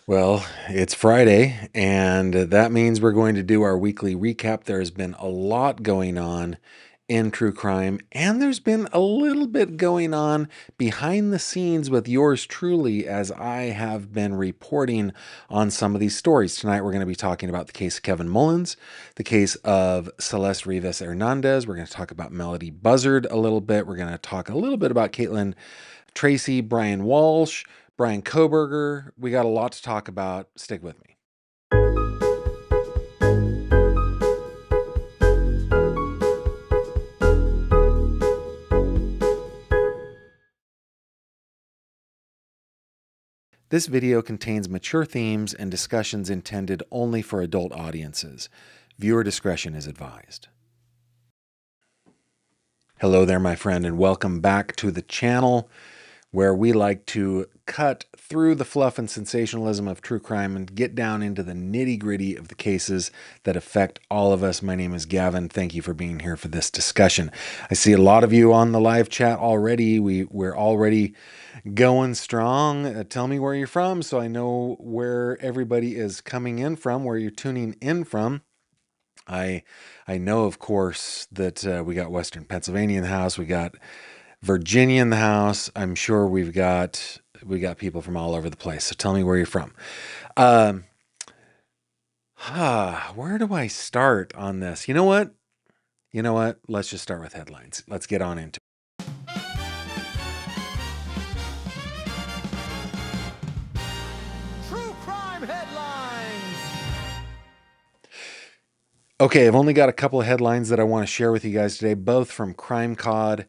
Well, it's Friday, and that means we're going to do our weekly recap. There has been a lot going on in true crime, and there's been a little bit going on behind the scenes with yours truly as I have been reporting on some of these stories. Tonight, we're going to be talking about the case of Kevin Mullins, the case of Celeste Rivas Hernandez. We're going to talk about Melodee Buzzard a little bit. We're going to talk a little bit about Caitlin Tracey, Brian Walsh, Brian Koberger. We got a lot to talk about. Stick with me. This video contains mature themes and discussions intended only for adult audiences. Viewer discretion is advised. Hello there, my friend, and welcome back to the channel where we like to cut through the fluff and sensationalism of true crime and get down into the nitty-gritty of the cases that affect all of us. My name is Gavin. Thank you for being here for this discussion. I see a lot of you on the live chat already. We're already going strong. Tell me where you're from so I know where everybody is coming in from, where you're tuning in from. I know, of course, that we got Western Pennsylvania in the house. We got Virginia in the house. I'm sure we got people from all over the place. So tell me where you're from. Where do I start on this? You know what? Let's just start with headlines. Let's get on into it. True crime headlines. Okay, I've only got a couple of headlines that I want to share with you guys today, both from Crime Cod.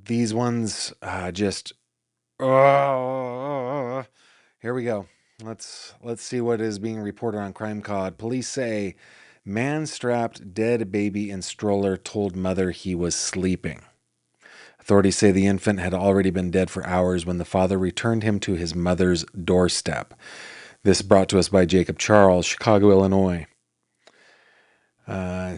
These ones just here we go. Let's see what is being reported on Crime Cod. Police say man strapped dead baby in stroller told mother he was sleeping. Authorities say the infant had already been dead for hours when the father returned him to his mother's doorstep. This brought to us by Jacob Charles, Chicago, Illinois.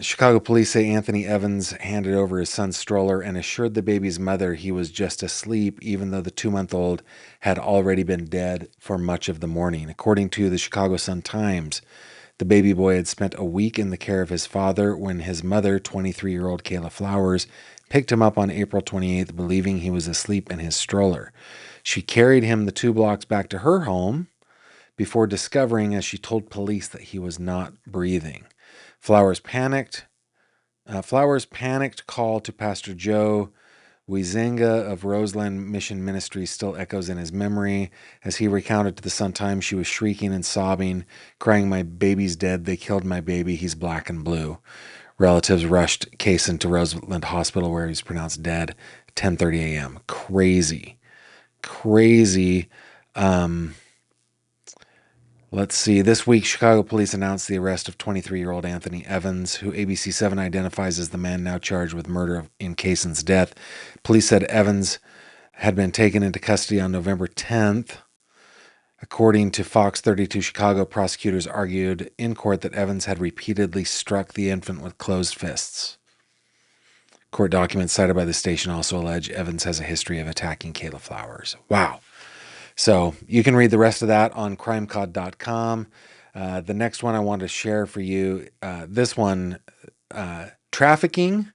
Chicago police say Anthony Evans handed over his son's stroller and assured the baby's mother he was just asleep, even though the 2-month-old had already been dead for much of the morning. According to the Chicago Sun-Times, the baby boy had spent a week in the care of his father when his mother, 23-year-old Kayla Flowers, picked him up on April 28th, believing he was asleep in his stroller. She carried him the 2 blocks back to her home before discovering, as she told police, that he was not breathing. Flowers panicked, call to Pastor Joe Huizenga of Roseland Mission Ministries still echoes in his memory. As he recounted to the Sun-Times, she was shrieking and sobbing, crying, "My baby's dead. They killed my baby. He's black and blue." Relatives rushed Kaysen to Roseland Hospital, where he was pronounced dead at 10:30 a.m. Crazy. Let's see. This week, Chicago police announced the arrest of 23-year-old Anthony Evans, who ABC7 identifies as the man now charged with murder in Kaysen's death. Police said Evans had been taken into custody on November 10th. According to Fox 32 Chicago, prosecutors argued in court that Evans had repeatedly struck the infant with closed fists. Court documents cited by the station also allege Evans has a history of attacking Kayla Flowers. Wow. So you can read the rest of that on crimecod.com. The next one I want to share for you, this one, trafficking.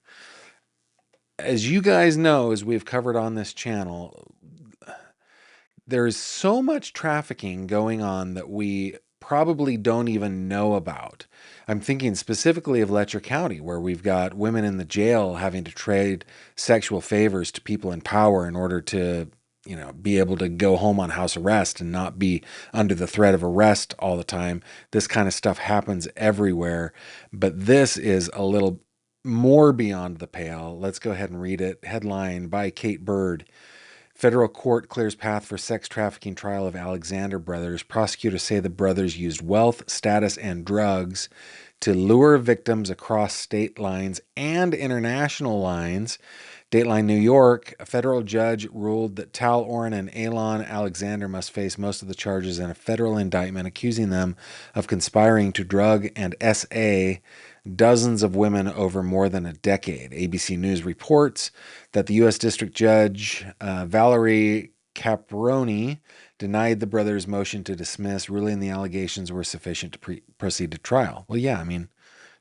As you guys know, as we've covered on this channel, there's so much trafficking going on that we probably don't even know about. I'm thinking specifically of Letcher County, where we've got women in the jail having to trade sexual favors to people in power in order to be able to go home on house arrest and not be under the threat of arrest all the time. This kind of stuff happens everywhere, but this is a little more beyond the pale. Let's go ahead and read it. Headline by Kate Bird. Federal court clears path for sex trafficking trial of Alexander brothers. Prosecutors say the brothers used wealth, status, and drugs to lure victims across state lines and international lines. Dateline New York, a federal judge ruled that Tal Oren and Alon Alexander must face most of the charges in a federal indictment accusing them of conspiring to drug and SA dozens of women over more than a decade. ABC News reports that the U.S. District Judge Valerie Caproni denied the brothers' motion to dismiss, ruling the allegations were sufficient to proceed to trial. Well, yeah, I mean,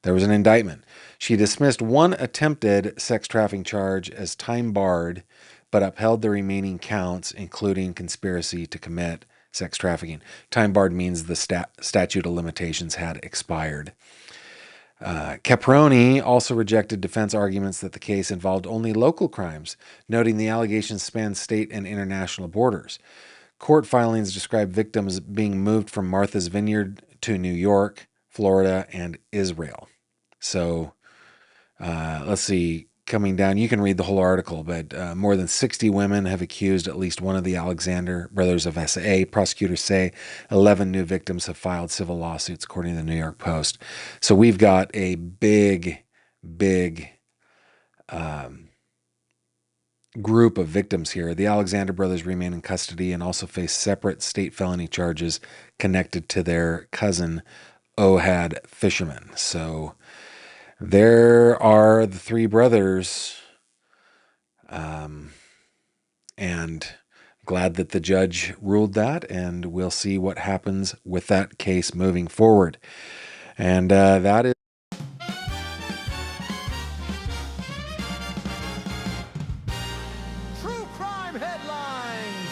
there was an indictment. She dismissed one attempted sex trafficking charge as time barred, but upheld the remaining counts, including conspiracy to commit sex trafficking. Time barred means the statute of limitations had expired. Caproni also rejected defense arguments that the case involved only local crimes, noting the allegations span state and international borders. Court filings describe victims being moved from Martha's Vineyard to New York, Florida, and Israel. So let's see, coming down, you can read the whole article, but more than 60 women have accused at least one of the Alexander brothers of SA. Prosecutors say 11 new victims have filed civil lawsuits, according to the New York Post. So we've got a big group of victims here. The Alexander brothers remain in custody and also face separate state felony charges connected to their cousin, Ohad Fisherman. So there are the three brothers, and glad that the judge ruled that, and we'll see what happens with that case moving forward. And that is True crime headlines.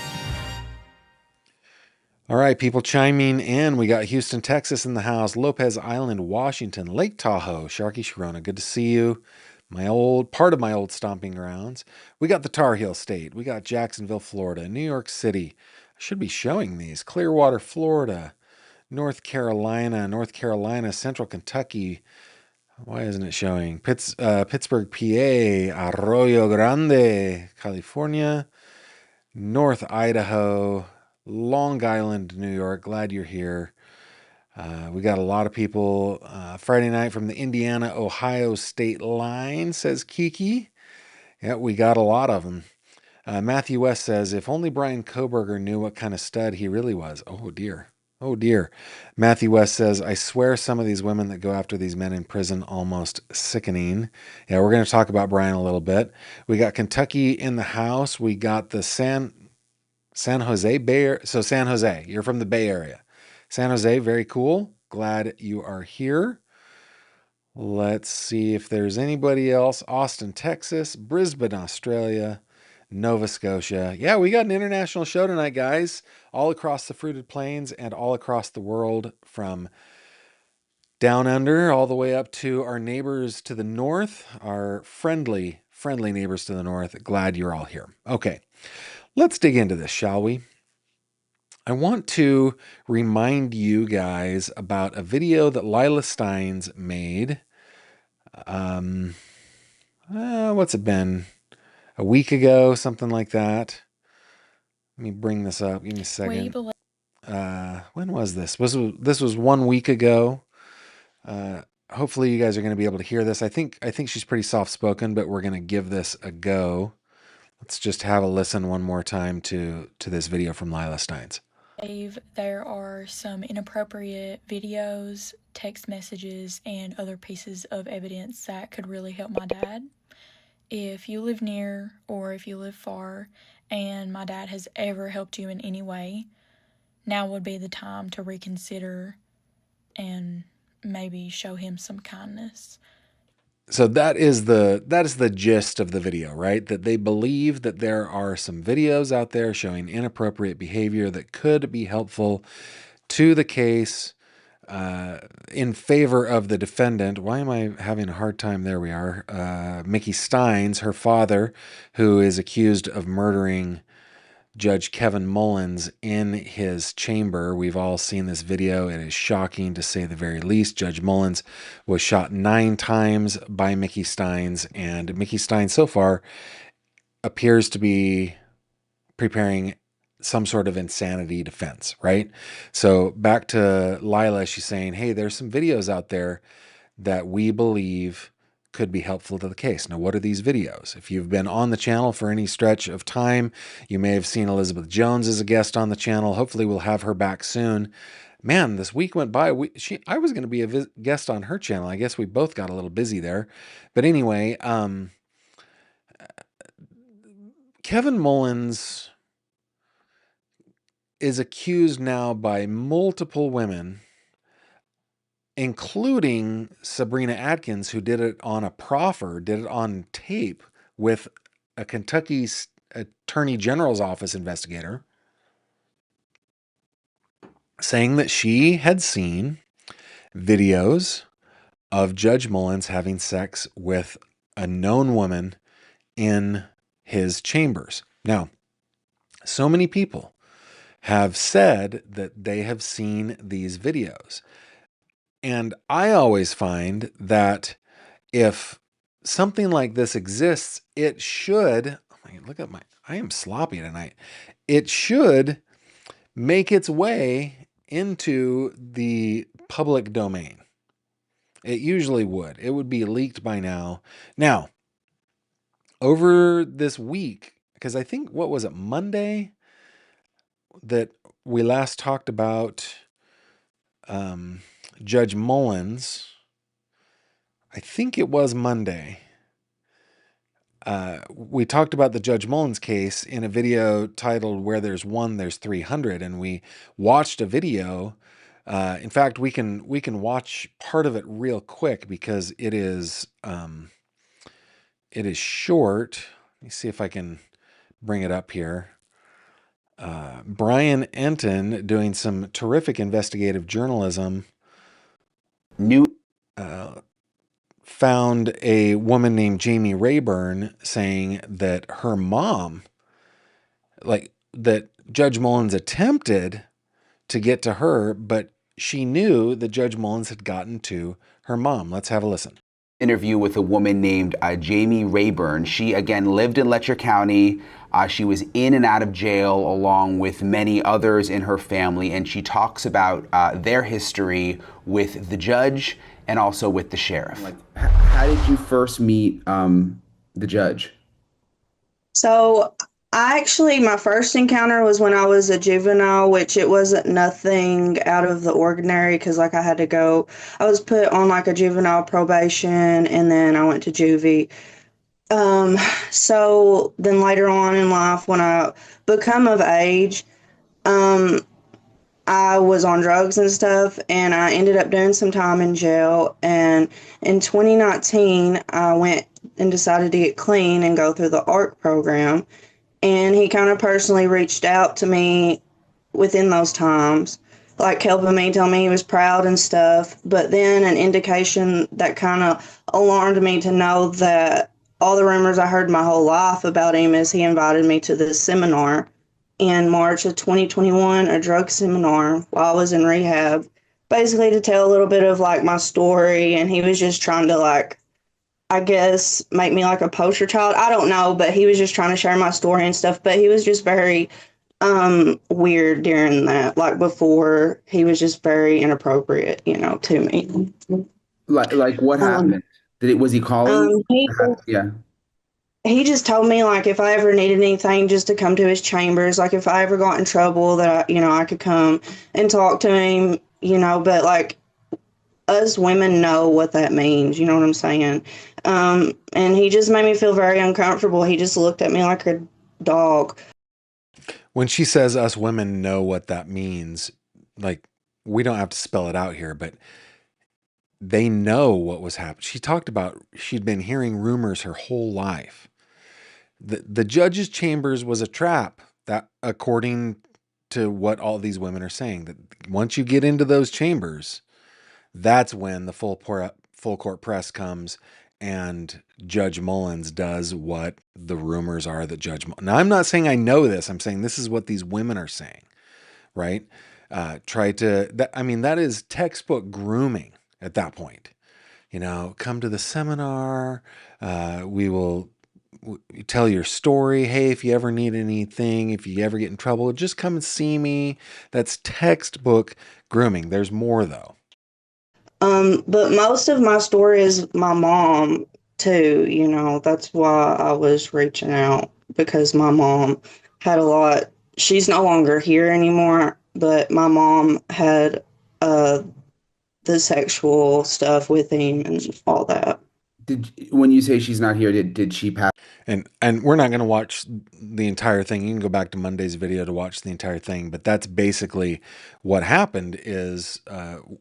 all right, people chiming in. We got Houston, Texas in the house, Lopez Island, Washington, Lake Tahoe, Sharky Sharona. Good to see you. Part of my old stomping grounds. We got the Tar Heel State. We got Jacksonville, Florida, New York City. I should be showing these. Clearwater, Florida, North Carolina, Central Kentucky. Why isn't it showing? Pittsburgh, PA, Arroyo Grande, California, North Idaho, Long Island, New York. Glad you're here. We got a lot of people. Friday night from the Indiana-Ohio state line, says Kiki. Yeah, we got a lot of them. Matthew West says, if only Brian Koberger knew what kind of stud he really was. Oh, dear. Oh, dear. Matthew West says, I swear some of these women that go after these men in prison almost sickening. Yeah, we're going to talk about Brian a little bit. We got Kentucky in the house. We got the San Jose Bay Area. So San Jose, you're from the Bay Area. San Jose, very cool. Glad you are here. Let's see if there's anybody else. Austin, Texas, Brisbane, Australia, Nova Scotia. Yeah, we got an international show tonight, guys. All across the fruited plains and all across the world, from down under all the way up to our neighbors to the north, our friendly neighbors to the north. Glad you're all here. Okay, let's dig into this, shall we? I want to remind you guys about a video that Lila Stines made. What's it been? A week ago, something like that. Let me bring this up. Give me a second. When was this? This was 1 week ago. Hopefully you guys are going to be able to hear this. I think she's pretty soft-spoken, but we're going to give this a go. Let's just have a listen one more time to this video from Lila Stines. There are some inappropriate videos, text messages, and other pieces of evidence that could really help my dad. If you live near or if you live far and my dad has ever helped you in any way, now would be the time to reconsider and maybe show him some kindness. So that is the gist of the video, right? That they believe that there are some videos out there showing inappropriate behavior that could be helpful to the case in favor of the defendant. Why am I having a hard time? There we are. Mickey Stines, her father, who is accused of murdering Judge Kevin Mullins in his chamber. We've all seen this video. It is shocking, to say the very least. Judge Mullins was shot 9 times by Mickey Stines, and Mickey Stines so far appears to be preparing some sort of insanity defense, right? So back to Lila, she's saying, hey, there's some videos out there that we believe could be helpful to the case. Now, what are these videos? If you've been on the channel for any stretch of time, you may have seen Elizabeth Jones as a guest on the channel. Hopefully we'll have her back soon. Man, this week went by. I was going to be a guest on her channel. I guess we both got a little busy there. But anyway, Kevin Mullins is accused now by multiple women, including Sabrina Atkins, who did it on a proffer, did it on tape with a Kentucky Attorney General's office investigator, saying that she had seen videos of Judge Mullins having sex with a known woman in his chambers. Now, so many people have said that they have seen these videos. And I always find that if something like this exists, it should, look at I am sloppy tonight. It should make its way into the public domain. It usually would. It would be leaked by now. Now, over this week, because I think, what was it, Monday, that we last talked about Judge Mullins. I think it was Monday. We talked about the Judge Mullins case in a video titled "Where There's One, There's 300," and we watched a video. In fact, we can watch part of it real quick because it is short. Let me see if I can bring it up here. Brian Enton, doing some terrific investigative journalism, found a woman named Jamie Rayburn saying that her mom, that Judge Mullins attempted to get to her, but she knew that Judge Mullins had gotten to her mom. Let's have a listen. Interview with a woman named Jamie Rayburn. She, again, lived in Letcher County. She was in and out of jail along with many others in her family, and she talks about their history with the judge and also with the sheriff. How did you first meet the judge? So my first encounter was when I was a juvenile, which it wasn't nothing out of the ordinary because I was put on a juvenile probation, and then I went to juvie. So then later on in life, when I become of age, I was on drugs and stuff, and I ended up doing some time in jail. And in 2019, I went and decided to get clean and go through the ARC program. And he kind of personally reached out to me within those times, helping me, telling me he was proud and stuff. But then an indication that kind of alarmed me to know that all the rumors I heard my whole life about him is he invited me to this seminar in March of 2021, a drug seminar while I was in rehab, basically to tell a little bit of my story. And he was just trying to I guess, make me a poster child. I don't know, but he was just trying to share my story and stuff. But he was just very weird during that. Before, he was just very inappropriate, to me. What happened? Was he calling? Yeah. He just told me if I ever needed anything, just to come to his chambers. If I ever got in trouble, that I could come and talk to him. But us women know what that means. You know what I'm saying? And he just made me feel very uncomfortable. He just looked at me like a dog. When she says us women know what that means, we don't have to spell it out here, but they know what was happening. She talked about she'd been hearing rumors her whole life. The judge's chambers was a trap, that according to what all these women are saying, that once you get into those chambers, that's when the full court press comes and Judge Mullins does what the rumors are that Now, I'm not saying I know this. I'm saying this is what these women are saying, right? That is textbook grooming at that point. Come to the seminar. We will tell your story. Hey, if you ever need anything, if you ever get in trouble, just come and see me. That's textbook grooming. There's more, though. But most of my story is my mom too, that's why I was reaching out, because my mom had a lot. She's no longer here anymore, but my mom had the sexual stuff with him and all that. When you say she's not here, did she pass? And we're not going to watch the entire thing. You can go back to Monday's video to watch the entire thing, but that's basically what happened. Is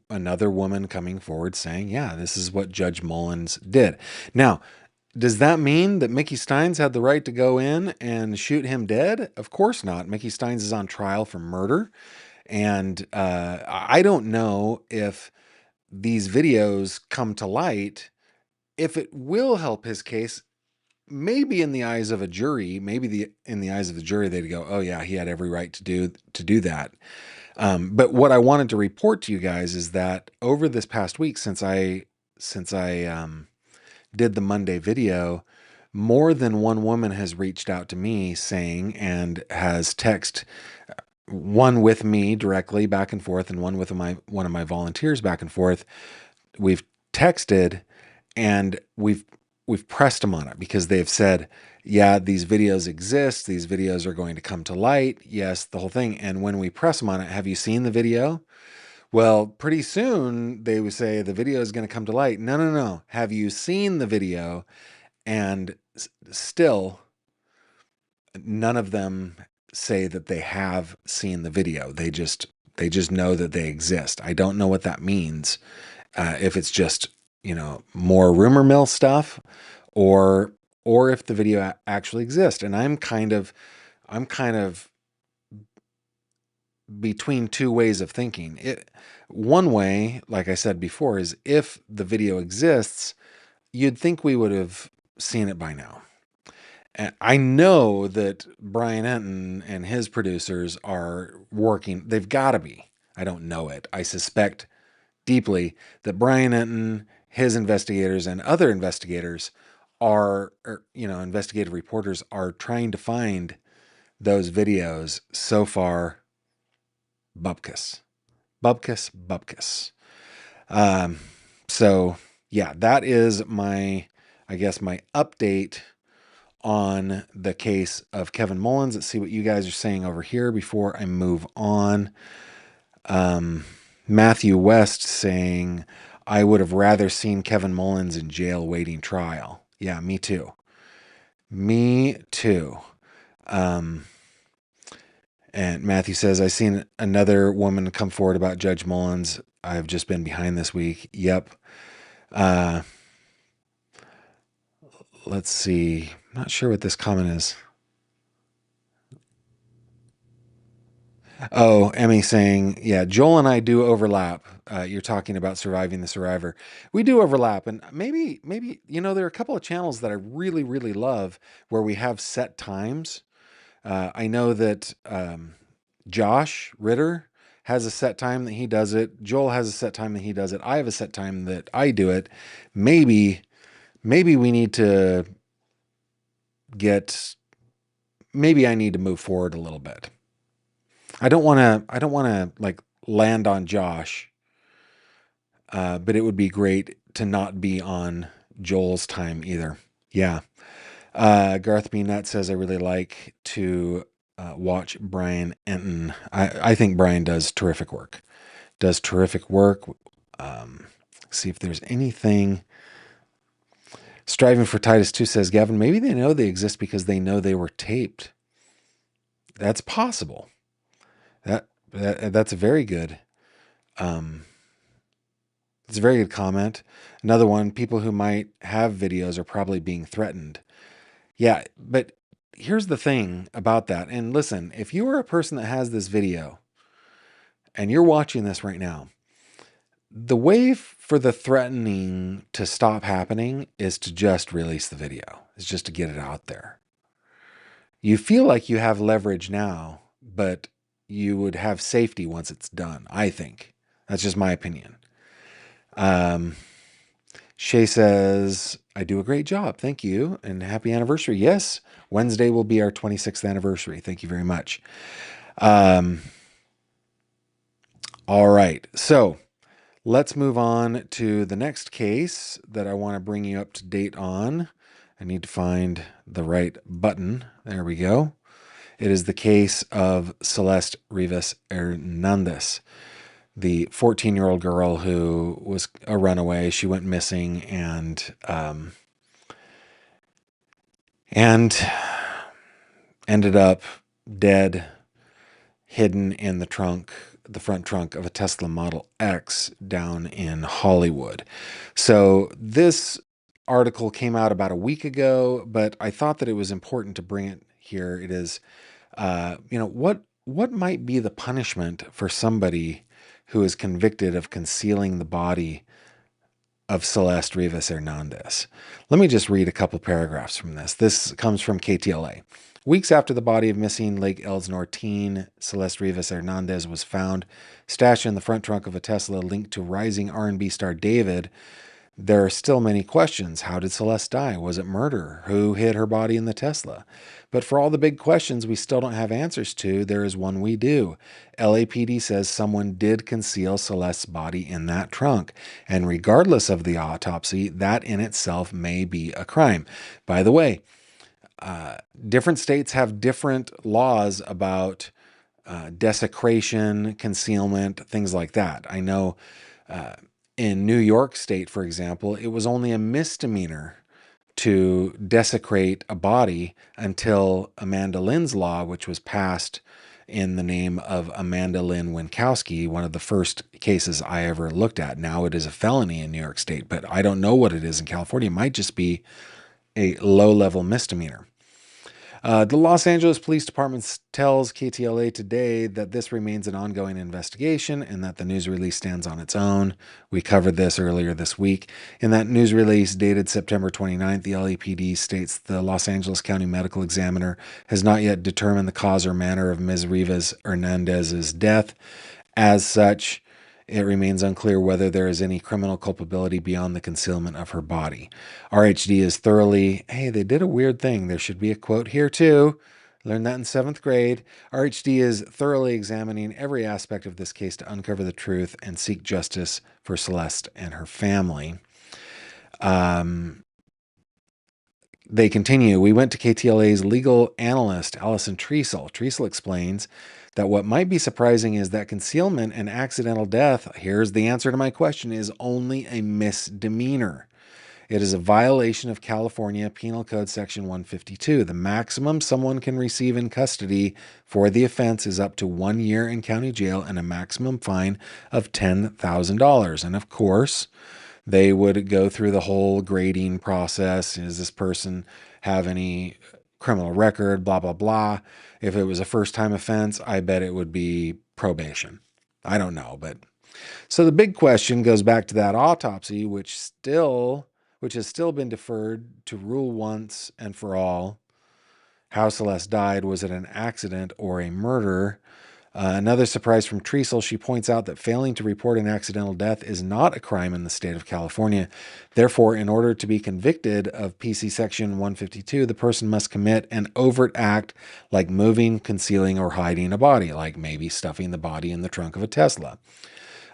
another woman coming forward saying, yeah, this is what Judge Mullins did. Now, does that mean that Mickey Stines had the right to go in and shoot him dead? Of course not. Mickey Stines is on trial for murder, and I don't know if these videos come to light, if it will help his case. Maybe in the eyes of a jury, in the eyes of the jury, they'd go, "Oh yeah, he had every right to do that." But what I wanted to report to you guys is that over this past week, since I did the Monday video, more than one woman has reached out to me saying, and has text, one with me directly back and forth, and one with one of my volunteers back and forth. We've texted, and we've pressed them on it because they've said, yeah, these videos exist. These videos are going to come to light. Yes, the whole thing. And when we press them on it, have you seen the video? Well, pretty soon they would say the video is going to come to light. No, no, no. Have you seen the video? And still, none of them say that they have seen the video. They just know that they exist. I don't know what that means. If it's just, more rumor mill stuff, or if the video actually exists. And I'm kind of between two ways of thinking. One way, like I said before, is if the video exists, you'd think we would have seen it by now. And I know that Brian Enton and his producers are working. They've got to be. I don't know it. I suspect deeply that Brian Enton, his investigators, and other investigators investigative reporters are trying to find those videos. So far, bupkis. So yeah, that is my update on the case of Kevin Mullins. Let's see what you guys are saying over here before I move on. Matthew West saying, I would have rather seen Kevin Mullins in jail waiting trial. Yeah, me too. Me too. And Matthew says, I've seen another woman come forward about Judge Mullins. I've just been behind this week. Yep. Let's see. I'm not sure what this comment is. Oh, Emmy saying, yeah, Joel and I do overlap. You're talking about Surviving the Survivor. We do overlap. And maybe, there are a couple of channels that I really, really love where we have set times. I know that Josh Ritter has a set time that he does it. Joel has a set time that he does it. I have a set time that I do it. Maybe we need to maybe I need to move forward a little bit. I don't want to like land on Josh, but it would be great to not be on Joel's time either. Yeah. Garth B. Nutt says, I really like to watch Brian Enton. I think Brian does terrific work. See if there's anything. Striving for Titus 2 says, Gavin, maybe they know they exist because they know they were taped. That's possible. That's a very good. It's a very good comment. Another one, people who might have videos are probably being threatened. Yeah, but here's the thing about that. And listen, if you are a person that has this video and you're watching this right now, the way for the threatening to stop happening is to just release the video. It's just to get it out there. You feel like you have leverage now, but you would have safety once it's done, I think. That's just my opinion. Shay says, I do a great job. Thank you. And happy anniversary. Yes, Wednesday will be our 26th anniversary. Thank you very much. All right. So let's move on to the next case that I want to bring you up to date on. I need to find the right button. There we go. It is the case of Celeste Rivas Hernandez, the 14-year-old girl who was a runaway. She went missing, and and ended up dead, hidden in the front trunk of a Tesla Model X down in Hollywood. So this article came out about a week ago, but I thought that it was important to bring it here. It is, what might be the punishment for somebody who is convicted of concealing the body of Celeste Rivas Hernandez? Let me just read a couple paragraphs from this. This comes from KTLA. Weeks after the body of missing Lake Elsinore teen Celeste Rivas Hernandez was found stashed in the front trunk of a Tesla linked to rising R&B star David, there are still many questions. How did Celeste die? Was it murder? Who hid her body in the Tesla? But for all the big questions we still don't have answers to, there is one we do. LAPD says someone did conceal Celeste's body in that trunk. And regardless of the autopsy, that in itself may be a crime. By the way, different states have different laws about desecration, concealment, things like that. I know in New York State, for example, it was only a misdemeanor to desecrate a body until Amanda Lynn's law, which was passed in the name of Amanda Lynn Winkowski, one of the first cases I ever looked at. Now it is a felony in New York State, but I don't know what it is in California. It might just be a low-level misdemeanor. The Los Angeles Police Department tells KTLA today that this remains an ongoing investigation and that the news release stands on its own. We covered this earlier this week. In that news release dated September 29th, the LAPD states the Los Angeles County Medical Examiner has not yet determined the cause or manner of Ms. Rivas Hernandez's death. As such, it remains unclear whether there is any criminal culpability beyond the concealment of her body. RHD is thoroughly, hey, they did a weird thing. There should be a quote here too. Learned that in 7th grade. RHD is thoroughly examining every aspect of this case to uncover the truth and seek justice for Celeste and her family. They continue. We went to KTLA's legal analyst, Allison Treasel. Treasel explains that what might be surprising is that concealment and accidental death, here's the answer to my question, is only a misdemeanor. It is a violation of California Penal Code Section 152. The maximum someone can receive in custody for the offense is up to 1 year in county jail and a maximum fine of $10,000. And of course, they would go through the whole grading process. Does this person have any criminal record? Blah, blah, blah. If it was a first-time offense, I bet it would be probation. I don't know, but so the big question goes back to that autopsy, which has still been deferred to rule once and for all how Celeste died. Was it an accident or a murder? Another surprise from Treasel, she points out that failing to report an accidental death is not a crime in the state of California. Therefore, in order to be convicted of PC Section 152, the person must commit an overt act like moving, concealing, or hiding a body, like maybe stuffing the body in the trunk of a Tesla.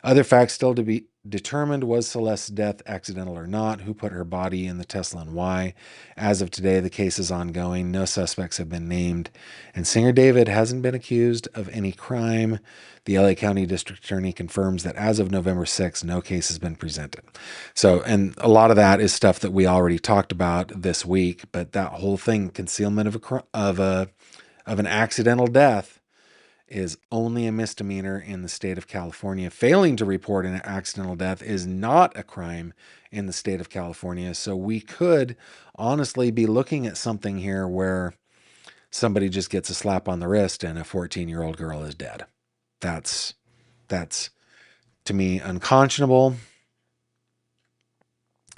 Other facts still to be determined: was Celeste's death accidental or not? Who put her body in the Tesla and why? As of today, the case is ongoing. No suspects have been named. And singer David hasn't been accused of any crime. The LA County District Attorney confirms that as of November 6th, no case has been presented. So, and a lot of that is stuff that we already talked about this week, but that whole thing, concealment of an accidental death, is only a misdemeanor in the state of California. Failing to report an accidental death is not a crime in the state of California. So we could honestly be looking at something here where somebody just gets a slap on the wrist and a 14-year-old girl is dead. That's to me unconscionable.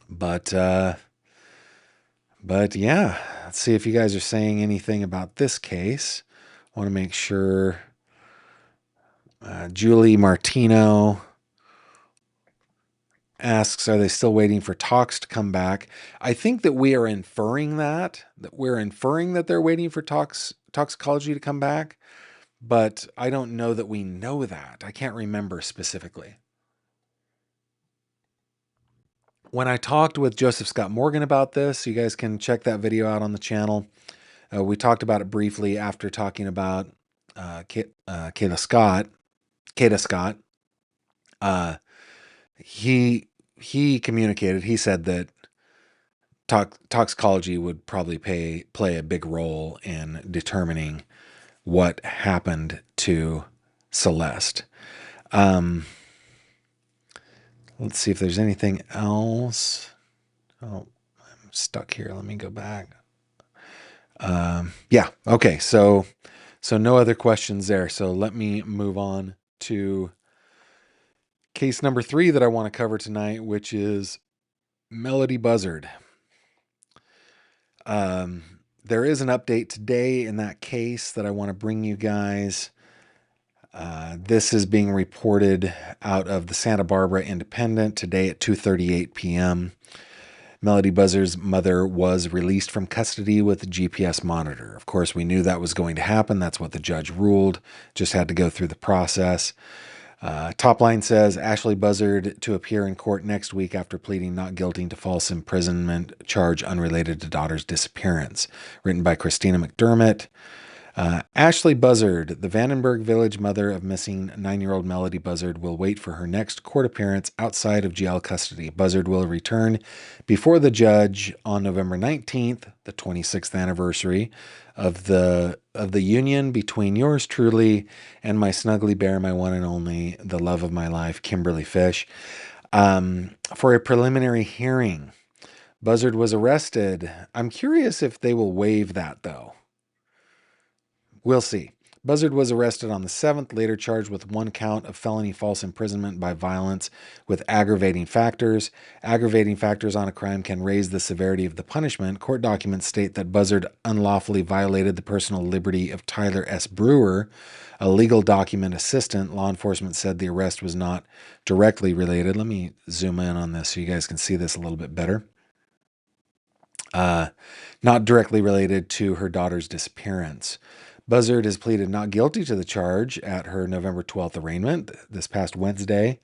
But yeah, let's see if you guys are saying anything about this case. I want to make sure. Julie Martino asks, are they still waiting for tox to come back? I think that we are inferring that they're waiting for toxicology to come back, but I don't know that we know that. I can't remember specifically. When I talked with Joseph Scott Morgan about this, you guys can check that video out on the channel. We talked about it briefly after talking about Kayla Scott. He communicated, he said that toxicology would probably play a big role in determining what happened to Celeste. Let's see if there's anything else. Oh, I'm stuck here. Let me go back. Yeah. Okay. So no other questions there. So let me move on to case number 3 that I want to cover tonight, which is Melodee Buzzard. There is an update today in that case that I want to bring you guys. This is being reported out of the Santa Barbara Independent today at 2:38 p.m. Melodee Buzzard's mother was released from custody with a GPS monitor. Of course, we knew that was going to happen. That's what the judge ruled. Just had to go through the process. Top line says, Ashley Buzzard to appear in court next week after pleading not guilty to false imprisonment charge unrelated to daughter's disappearance. Written by Christina McDermott. Ashley Buzzard, the Vandenberg Village mother of missing 9-year-old Melodee Buzzard, will wait for her next court appearance outside of jail custody. Buzzard will return before the judge on November 19th, the 26th anniversary of the union between yours truly and my snuggly bear, my one and only, the love of my life, Kimberly Fish, for a preliminary hearing. Buzzard was arrested. I'm curious if they will waive that, though. We'll see. Buzzard was arrested on the 7th, later charged with 1 count of felony false imprisonment by violence with aggravating factors. Aggravating factors on a crime can raise the severity of the punishment. Court documents state that Buzzard unlawfully violated the personal liberty of Tyler S. Brewer, a legal document assistant. Law enforcement said the arrest was not directly related. Let me zoom in on this so you guys can see this a little bit better. Not directly related to her daughter's disappearance. Buzzard has pleaded not guilty to the charge at her November 12th arraignment this past Wednesday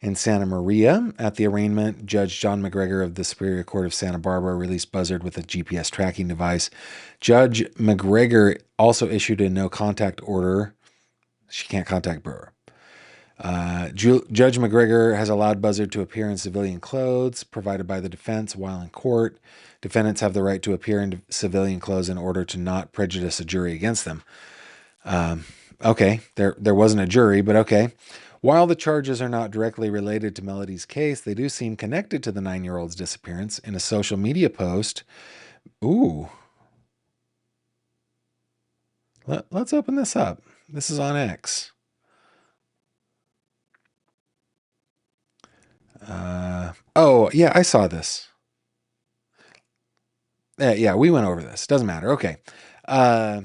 in Santa Maria. At the arraignment, Judge John McGregor of the Superior Court of Santa Barbara released Buzzard with a GPS tracking device. Judge McGregor also issued a no-contact order. She can't contact Brewer. Judge McGregor has allowed Buzzard to appear in civilian clothes provided by the defense while in court. Defendants have the right to appear in civilian clothes in order to not prejudice a jury against them. Okay, there wasn't a jury, but okay. While the charges are not directly related to Melodee's case, they do seem connected to the 9-year-old's disappearance. In a social media post, let's open this up. This is on X. Oh, yeah, I saw this. Yeah, we went over this. Doesn't matter. Okay. Where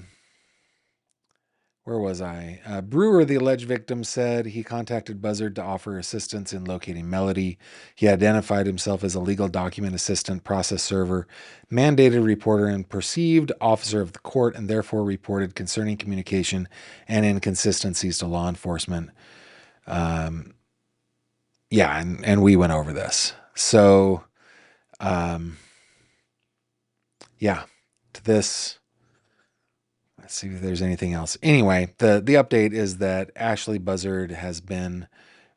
was I? Brewer, the alleged victim, said he contacted Buzzard to offer assistance in locating Melodee. He identified himself as a legal document assistant, process server, mandated reporter, and perceived officer of the court, and therefore reported concerning communication and inconsistencies to law enforcement. Yeah, and we went over this. So, yeah, to this, let's see if there's anything else. Anyway, the update is that Ashley Buzzard has been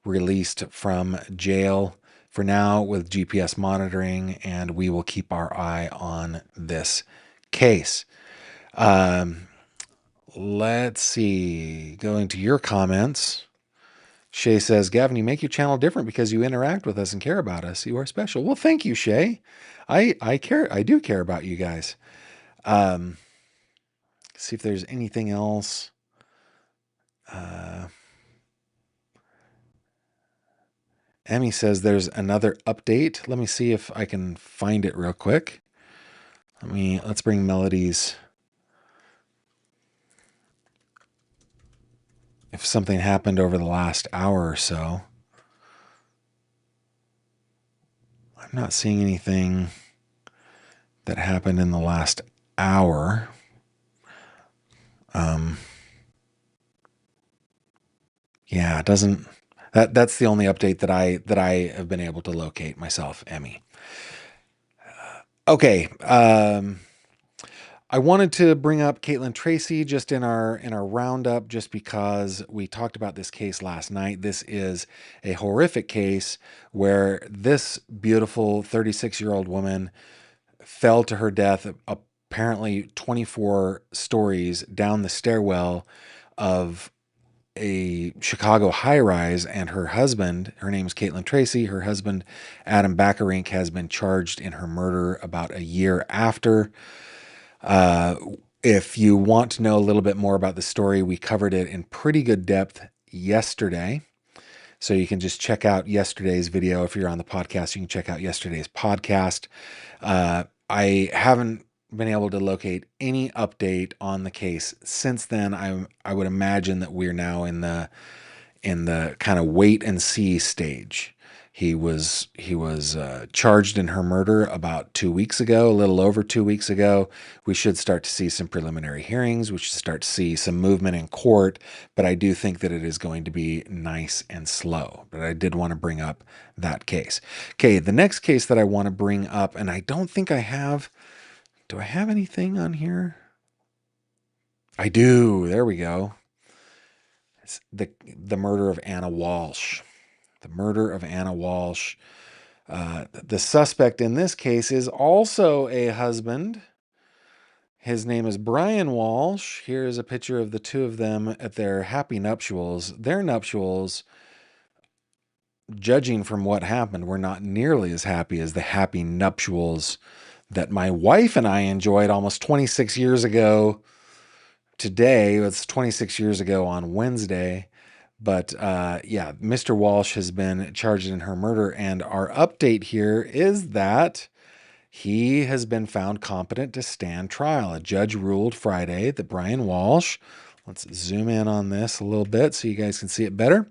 released from jail for now with GPS monitoring, and we will keep our eye on this case. Let's see, going to your comments. Shay says, Gavin, you make your channel different because you interact with us and care about us. You are special. Well, thank you, Shay. I care. I do care about you guys. See if there's anything else. Emmy says there's another update. Let me see if I can find it real quick. Let's bring Melodee's. If something happened over the last hour or so. I'm not seeing anything that happened in the last hour. Yeah, it doesn't. That's the only update that I have been able to locate myself, Emmy. Okay. I wanted to bring up Caitlin Tracey just in our roundup, just because we talked about this case last night. This is a horrific case where this beautiful 36-year-old woman fell to her death apparently 24 stories down the stairwell of a Chicago high-rise, and her husband, her name is Caitlin Tracey, her husband, Adam Bacharink, has been charged in her murder about a year after. If you want to know a little bit more about the story, we covered it in pretty good depth yesterday. So you can just check out yesterday's video. If you're on the podcast, you can check out yesterday's podcast. I haven't been able to locate any update on the case since then. I would imagine that we're now in the kind of wait and see stage. He was charged in her murder about 2 weeks ago, a little over 2 weeks ago. We should start to see some preliminary hearings. We should start to see some movement in court, but I do think that it is going to be nice and slow. But I did want to bring up that case. Okay, the next case that I want to bring up, and I don't think I have. Do I have anything on here? I do. There we go. It's the murder of Anna Walsh. The murder of Anna Walsh. The suspect in this case is also a husband. His name is Brian Walsh. Here is a picture of the two of them at their happy nuptials. Their nuptials, judging from what happened, were not nearly as happy as the happy nuptials that my wife and I enjoyed almost 26 years ago today. It's 26 years ago on Wednesday. But yeah, Mr. Walsh has been charged in her murder, and our update here is that he has been found competent to stand trial. A judge ruled Friday that Brian Walsh, let's zoom in on this a little bit so you guys can see it better.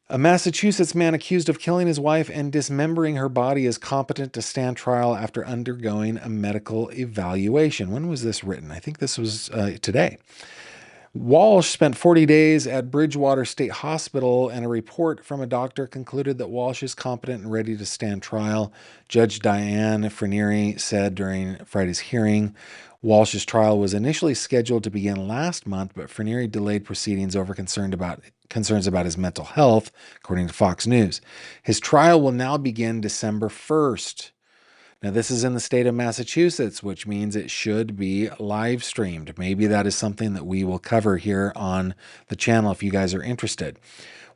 A Massachusetts man accused of killing his wife and dismembering her body is competent to stand trial after undergoing a medical evaluation. When was this written? I think this was today. Walsh spent 40 days at Bridgewater State Hospital, and a report from a doctor concluded that Walsh is competent and ready to stand trial. Judge Diane Frenieri said during Friday's hearing, Walsh's trial was initially scheduled to begin last month, but Frenieri delayed proceedings over concerns about his mental health, according to Fox News. His trial will now begin December 1st. Now, this is in the state of Massachusetts, which means it should be live streamed. Maybe that is something that we will cover here on the channel if you guys are interested.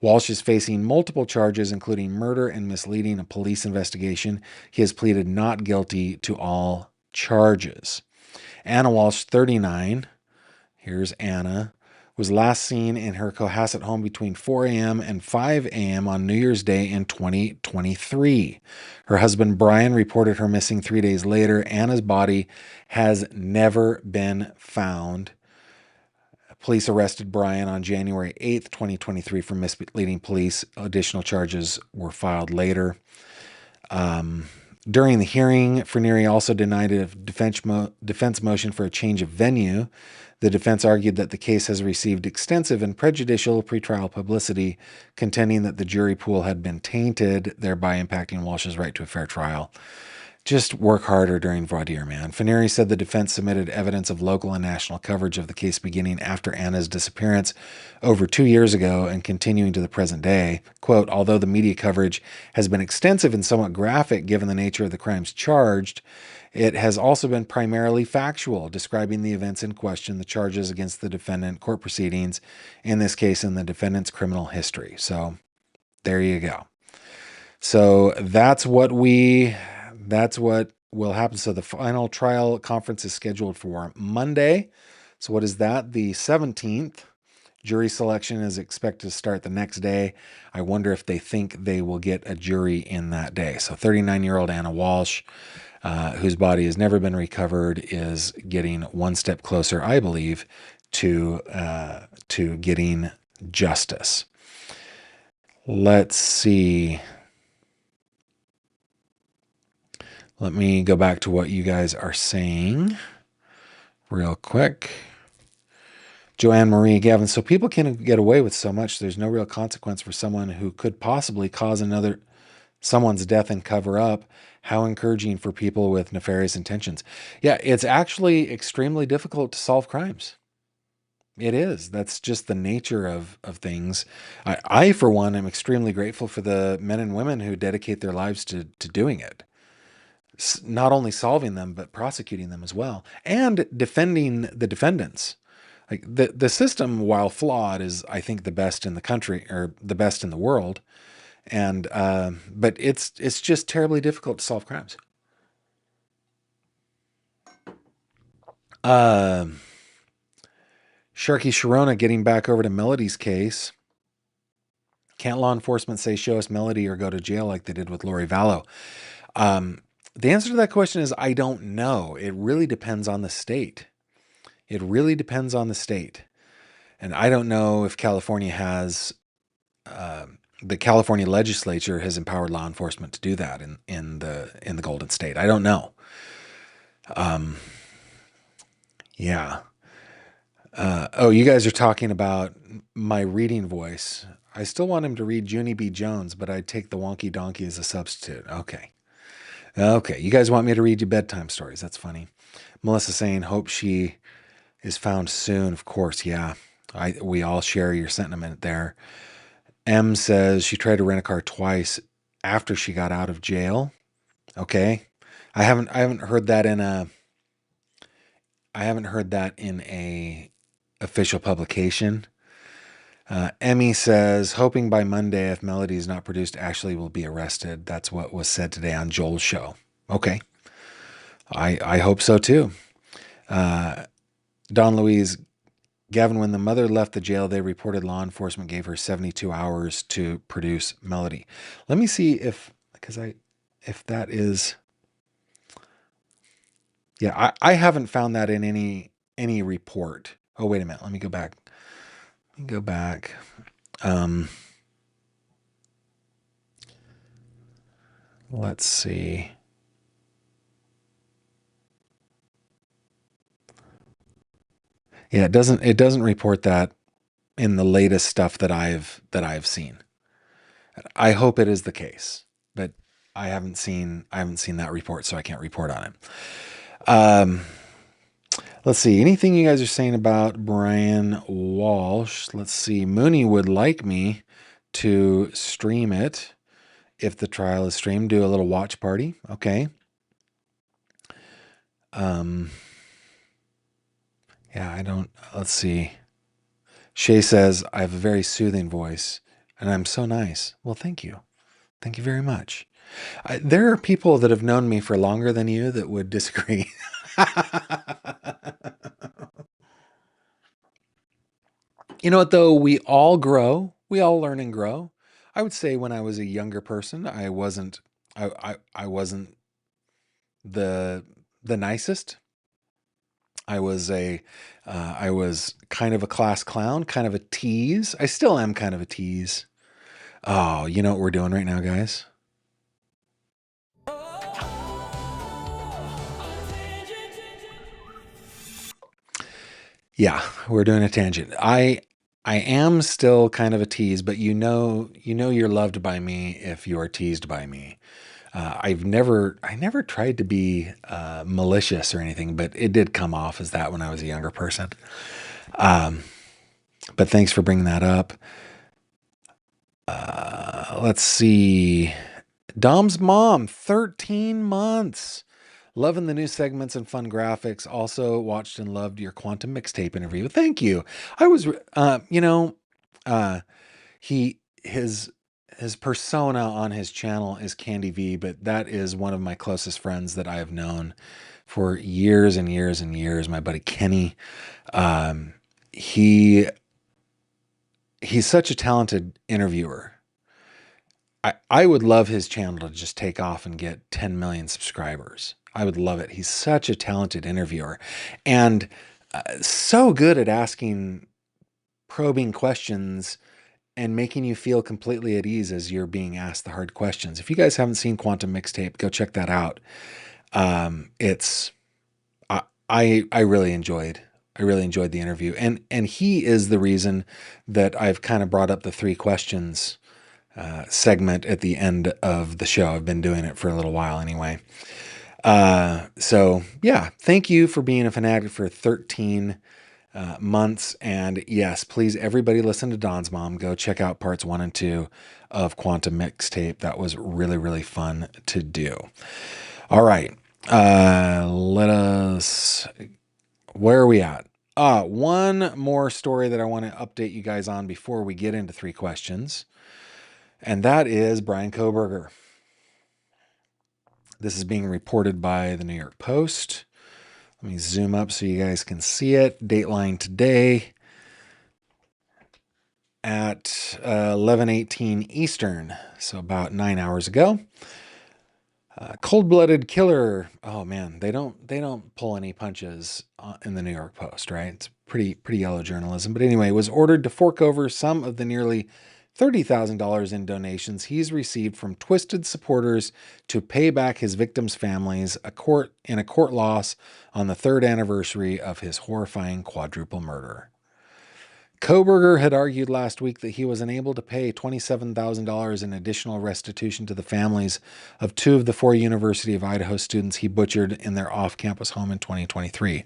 Walsh is facing multiple charges, including murder and misleading a police investigation. He has pleaded not guilty to all charges. Anna Walsh, 39, here's Anna, was last seen in her Cohasset home between 4 a.m. and 5 a.m. on New Year's Day in 2023. Her husband, Brian, reported her missing 3 days later. Anna's body has never been found. Police arrested Brian on January 8th, 2023 for misleading police. Additional charges were filed later. During the hearing, Frenieri also denied a defense motion for a change of venue. The defense argued that the case has received extensive and prejudicial pretrial publicity, contending that the jury pool had been tainted, thereby impacting Walsh's right to a fair trial. Just work harder during voir dire, man. Frenieri said the defense submitted evidence of local and national coverage of the case beginning after Anna's disappearance over 2 years ago and continuing to the present day. Quote, although the media coverage has been extensive and somewhat graphic given the nature of the crimes charged, it has also been primarily factual, describing the events in question, the charges against the defendant, court proceedings, in this case, in the defendant's criminal history. So there you go. So that's what will happen. So the final trial conference is scheduled for Monday. So what is that? The 17th. Jury selection is expected to start the next day. I wonder if they think they will get a jury in that day. So 39-year-old Anna Walsh, whose body has never been recovered, is getting one step closer, I believe, to getting justice. Let's see. Let me go back to what you guys are saying real quick. Joanne Marie Gavin, so people can get away with so much. There's no real consequence for someone who could possibly cause someone's death and cover up. How encouraging for people with nefarious intentions. Yeah, it's actually extremely difficult to solve crimes. It is. That's just the nature of things. I, for one, am extremely grateful for the men and women who dedicate their lives to doing it. not only solving them, but prosecuting them as well, and defending the defendants. Like the system, while flawed, is, I think, the best in the country, or the best in the world. And but it's just terribly difficult to solve crimes. Sharky Sharona, getting back over to Melodee's case. Can't law enforcement say show us Melodee or go to jail like they did with Lori Vallow? The answer to that question is I don't know. It really depends on the state. It really depends on the state. And I don't know if California has, the California legislature has empowered law enforcement to do that in the Golden State. I don't know. Yeah. You guys are talking about my reading voice. I still want him to read Junie B. Jones, but I'd take the Wonky Donkey as a substitute. Okay. You guys want me to read you bedtime stories? That's funny. Melissa saying, hope she is found soon. Of course, yeah. We all share your sentiment there. M says she tried to rent a car twice after she got out of jail. Okay. I haven't heard that in a official publication. Emmy says, hoping by Monday, if Melodee is not produced, Ashley will be arrested. That's what was said today on Joel's show. Okay. I hope so too. Don Louise, Gavin, when the mother left the jail, they reported law enforcement gave her 72 hours to produce Melodee. Let me see if that is, yeah, I haven't found that in any report. Oh, wait a minute. Let me go back. Let's see. Yeah, it doesn't report that in the latest stuff that I've seen. I hope it is the case, but I haven't seen that report, so I can't report on it. Let's see. Anything you guys are saying about Brian Walsh? Let's see. Mooney would like me to stream it if the trial is streamed. Do a little watch party. Okay. Yeah, I don't. Let's see. Shay says, I have a very soothing voice, and I'm so nice. Well, thank you. Thank you very much. There are people that have known me for longer than you that would disagree. You know what, though? We all grow. We all learn and grow. I would say when I was a younger person, I wasn't the nicest. I was kind of a class clown, kind of a tease. I still am kind of a tease. Oh, you know what we're doing right now, guys? Yeah, we're doing a tangent. I am still kind of a tease, but you know you're loved by me if you are teased by me. I never tried to be malicious or anything, but it did come off as that when I was a younger person. But thanks for bringing that up. Let's see. Dom's mom, 13 months. Loving the new segments and fun graphics. Also watched and loved your quantum mixtape interview. Thank you. I was, his persona on his channel is Candy V, but that is one of my closest friends that I have known for years and years and years. My buddy Kenny. He's such a talented interviewer. I would love his channel to just take off and get 10 million subscribers. I would love it. He's such a talented interviewer and so good at asking probing questions and making you feel completely at ease as you're being asked the hard questions. If you guys haven't seen Quantum Mixtape, go check that out. I really enjoyed the interview, and he is the reason that I've kind of brought up the 3 questions segment at the end of the show. I've been doing it for a little while anyway. So yeah, thank you for being a fanatic for 13 months. And yes, please, everybody listen to Don's mom. Go check out parts 1 and 2 of Quantum Mixtape. That was really, really fun to do. All right. Where are we at? One more story that I want to update you guys on before we get into 3 questions. And that is Bryan Kohberger. This is being reported by the New York Post. Let me zoom up so you guys can see it. Dateline today at 11:18 Eastern, so about 9 hours ago. Cold-blooded killer. Oh man, they don't pull any punches in the New York Post, right? It's pretty yellow journalism. But anyway, was ordered to fork over some of the nearly $30,000 in donations he's received from twisted supporters to pay back his victims' families in a court loss on the 3rd anniversary of his horrifying quadruple murder. Kohberger had argued last week that he was unable to pay $27,000 in additional restitution to the families of 2 of the 4 University of Idaho students he butchered in their off-campus home in 2023.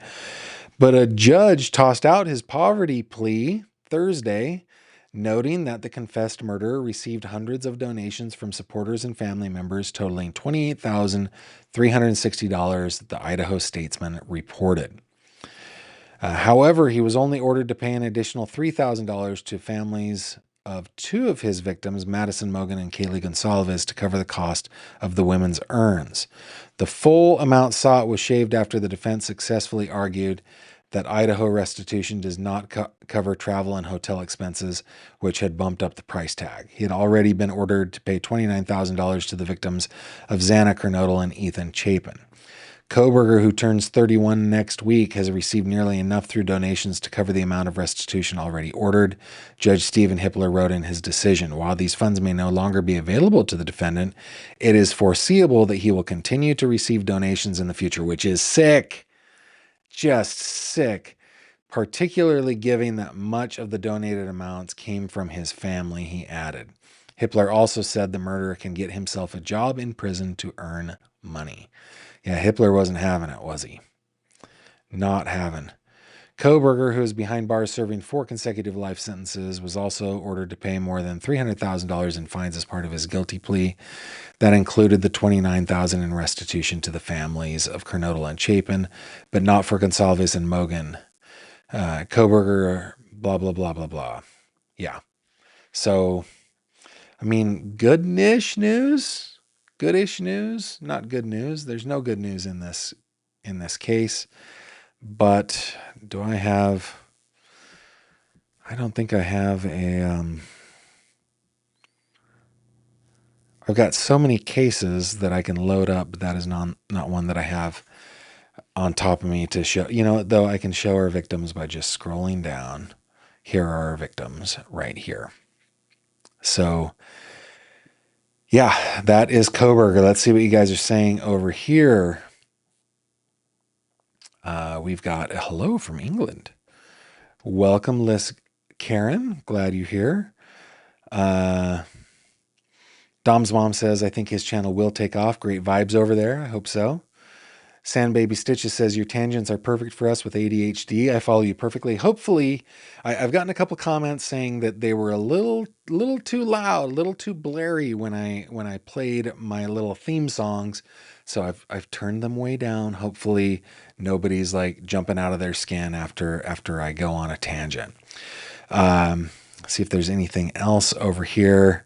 But a judge tossed out his poverty plea Thursday, noting that the confessed murderer received hundreds of donations from supporters and family members totaling $28,360, the Idaho Statesman reported. However, he was only ordered to pay an additional $3,000 to families of 2 of his victims, Madison Mogen and Kaylee Gonsalves, to cover the cost of the women's urns. The full amount sought was shaved after the defense successfully argued that Idaho restitution does not cover travel and hotel expenses, which had bumped up the price tag. He had already been ordered to pay $29,000 to the victims of Xana Kernodle and Ethan Chapin. Kohberger, who turns 31 next week, has received nearly enough through donations to cover the amount of restitution already ordered. Judge Stephen Hippler wrote in his decision, while these funds may no longer be available to the defendant, it is foreseeable that he will continue to receive donations in the future, which is sick. Just sick. Particularly given that much of the donated amounts came from his family, he added. Hippler also said the murderer can get himself a job in prison to earn money. Yeah, Hippler wasn't having it, was he? Not having. Kohberger, who is behind bars serving 4 consecutive life sentences, was also ordered to pay more than $300,000 in fines as part of his guilty plea. That included the $29,000 in restitution to the families of Kernodle and Chapin, but not for Gonsalves and Mogen. Kohberger, blah, blah, blah, blah, blah. Yeah. So, I mean, goodish news. Goodish news, not good news. There's no good news in this case. But do I have? I don't think I have a. I've got so many cases that I can load up, but that is not one that I have on top of me to show. You know, though I can show our victims by just scrolling down. Here are our victims right here. So. Yeah, that is Kohberger. Let's see what you guys are saying over here. We've got a hello from England. Welcome, Liz Karen. Glad you're here. Dom's mom says, I think his channel will take off. Great vibes over there. I hope so. Sandbaby Stitches says, your tangents are perfect for us with ADHD. I follow you perfectly. Hopefully, I've gotten a couple comments saying that they were a little too loud, a little too blary when I played my little theme songs. So I've turned them way down. Hopefully, nobody's like jumping out of their skin after I go on a tangent. See if there's anything else over here.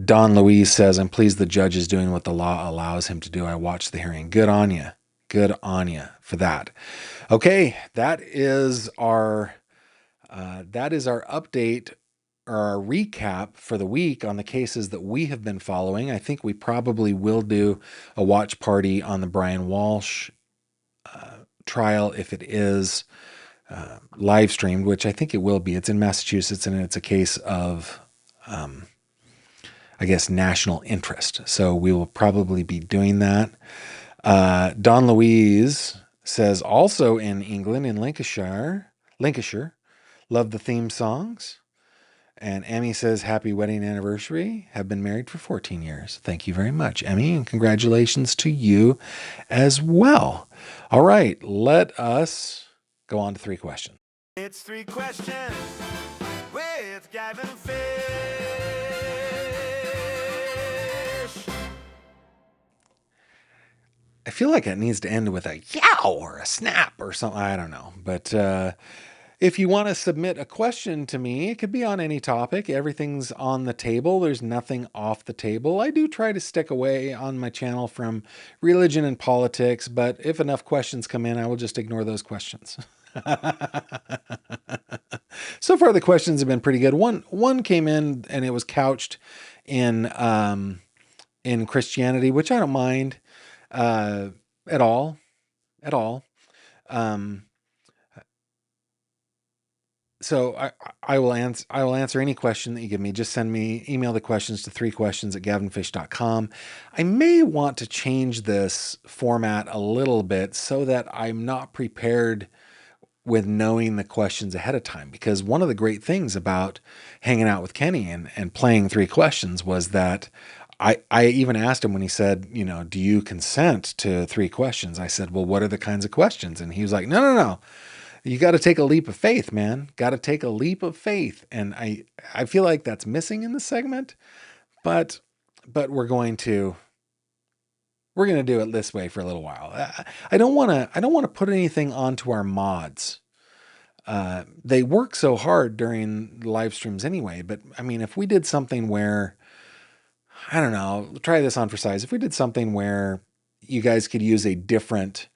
Don Louise says, I'm pleased the judge is doing what the law allows him to do. I watched the hearing. Good on you. Good on you for that. Okay, that is our update or our recap for the week on the cases that we have been following. I think we probably will do a watch party on the Brian Walsh trial if it is live streamed, which I think it will be. It's in Massachusetts and it's a case of I guess, national interest. So we will probably be doing that. Don Louise says, also in England, in Lancashire, love the theme songs. And Emmy says, happy wedding anniversary. Have been married for 14 years. Thank you very much, Emmy, and congratulations to you as well. All right, let us go on to 3 questions. It's 3 questions with Gavin Fish. feel like it needs to end with a yow or a snap or something. I don't know. But if you want to submit a question to me, it could be on any topic. Everything's on the table. There's nothing off the table. I do try to stick away on my channel from religion and politics, but if enough questions come in, I will just ignore those questions. So far, the questions have been pretty good. One came in and it was couched in Christianity, which I don't mind at all. So I will answer any question that you give me. Just email the questions to 3questions@gavinfish.com. I may want to change this format a little bit so that I'm not prepared with knowing the questions ahead of time, because one of the great things about hanging out with Kenny and playing 3 questions was that I even asked him when he said, do you consent to 3 questions? I said, well, what are the kinds of questions? And he was like, no. You got to take a leap of faith, man. Got to take a leap of faith. And I feel like that's missing in the segment, but we're going to do it this way for a little while. I don't want to put anything onto our mods. They work so hard during live streams anyway, but I mean, if we did something where, I don't know, try this on for size. If we did something where you guys could use a different,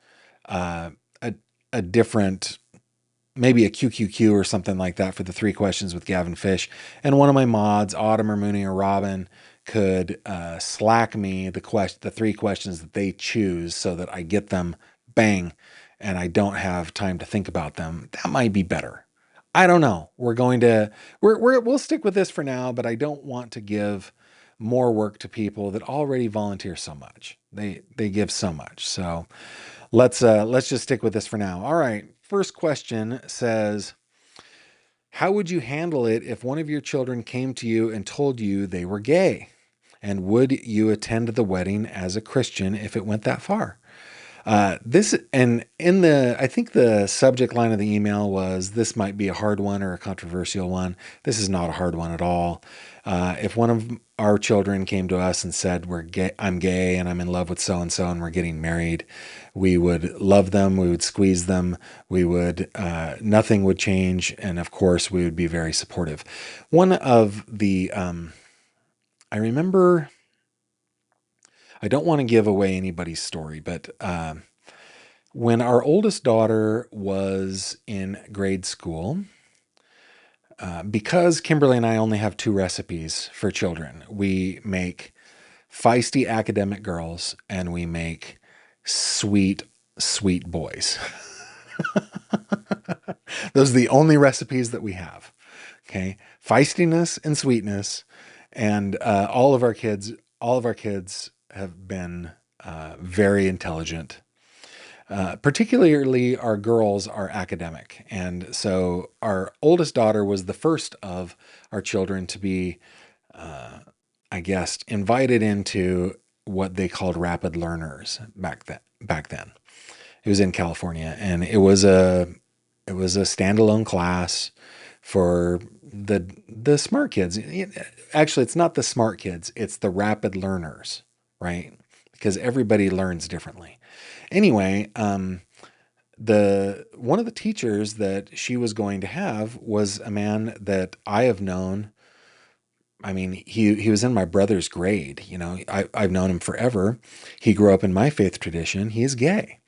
maybe a QQQ or something like that for the 3 questions with Gavin Fish, and one of my mods, Autumn or Mooney or Robin, could Slack me the 3 questions that they choose so that I get them bang and I don't have time to think about them. That might be better. I don't know. We'll stick with this for now, but I don't want to give more work to people that already volunteer so much. They give so much. So let's just stick with this for now. All right. First question says, how would you handle it if one of your children came to you and told you they were gay? And would you attend the wedding as a Christian if it went that far? I think the subject line of the email was, this might be a hard one or a controversial one. This is not a hard one at all. If one of our children came to us and said, I'm gay and I'm in love with so-and-so and we're getting married, we would love them. We would squeeze them. We would, nothing would change. And of course we would be very supportive. One of the, I remember, I don't want to give away anybody's story, but when our oldest daughter was in grade school, because Kimberly and I only have 2 recipes for children, we make feisty academic girls and we make sweet, sweet boys. Those are the only recipes that we have. Okay. Feistiness and sweetness. And all of our kids have been very intelligent. Particularly our girls are academic. And so our oldest daughter was the first of our children to be, I guess, invited into what they called rapid learners back then. It was in California, and it was a standalone class for the smart kids. Actually, it's not the smart kids, it's the rapid learners, right? Because everybody learns differently. Anyway, one of the teachers that she was going to have was a man that I have known. I mean, he was in my brother's grade. I've known him forever. He grew up in my faith tradition. He is gay.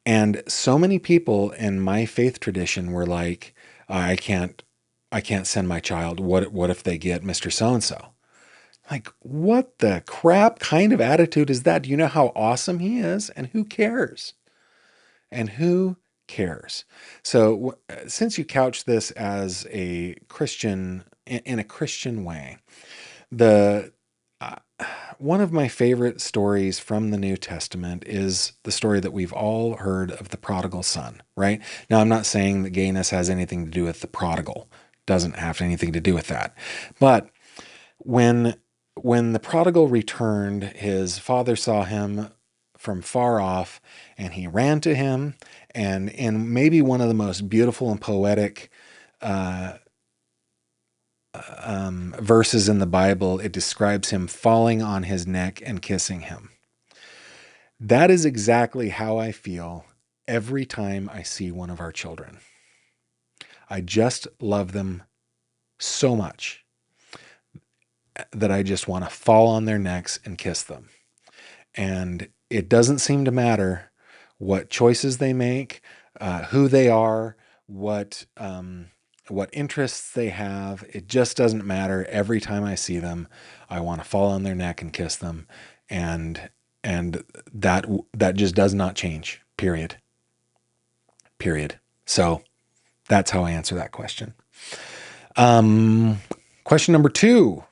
And so many people in my faith tradition were like, I can't send my child. What if they get Mr. So-and-so? Like, what the crap kind of attitude is that? Do you know how awesome he is? And who cares? So since you couch this as a Christian, in a Christian way, one of my favorite stories from the New Testament is the story that we've all heard of the prodigal son, right? Now, I'm not saying that gayness has anything to do with the prodigal. Doesn't have anything to do with that. But when the prodigal returned, his father saw him from far off and he ran to him, and in maybe one of the most beautiful and poetic verses in the Bible, it describes him falling on his neck and kissing him. That is exactly how I feel every time I see one of our children. I just love them so much that I just want to fall on their necks and kiss them. And it doesn't seem to matter what choices they make, who they are, what interests they have. It just doesn't matter. Every time I see them, I want to fall on their neck and kiss them, and that just does not change. Period. So that's how I answer that question. Question number 2.